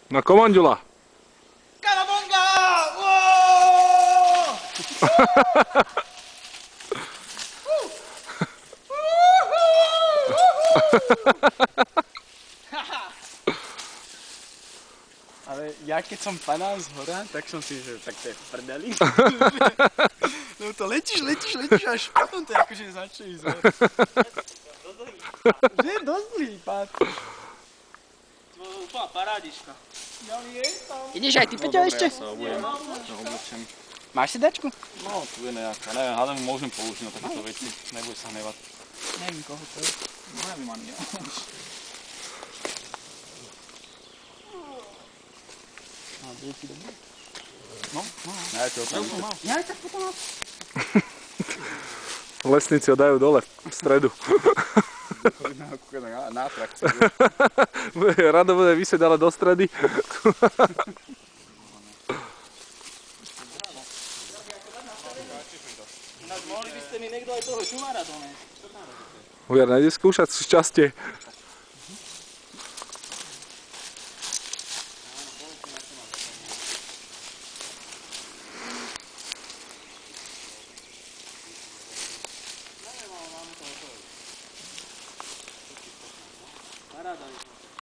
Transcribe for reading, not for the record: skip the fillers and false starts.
No komandula. Kalabonga! Ale ja keď som padal z hora, tak som si, že tak to je v prdeli. No to letíš až potom to akože začne ísť hore. Že je dosť dlhý pád. To je úplná parádička. Ideš aj ty, Peťo, ešte? Ja sa oblečem. Máš sedačku? No, tu je nejaká, neviem, hádam môžem použiť na takéto veci, neboj sa hnevať. Neviem, koho to je. No, neviem ani ja. No, bude ti dobré. No, ja čo tam. Ja aj tak potom mám. Lesníci ho dajú dole, v stredu. Na atrakciu. Rado bude vysieť ale do stredy. Ináč mohli by ste mi niekto aj toho šumára donést. Ujar, nejde skúšať šťastie.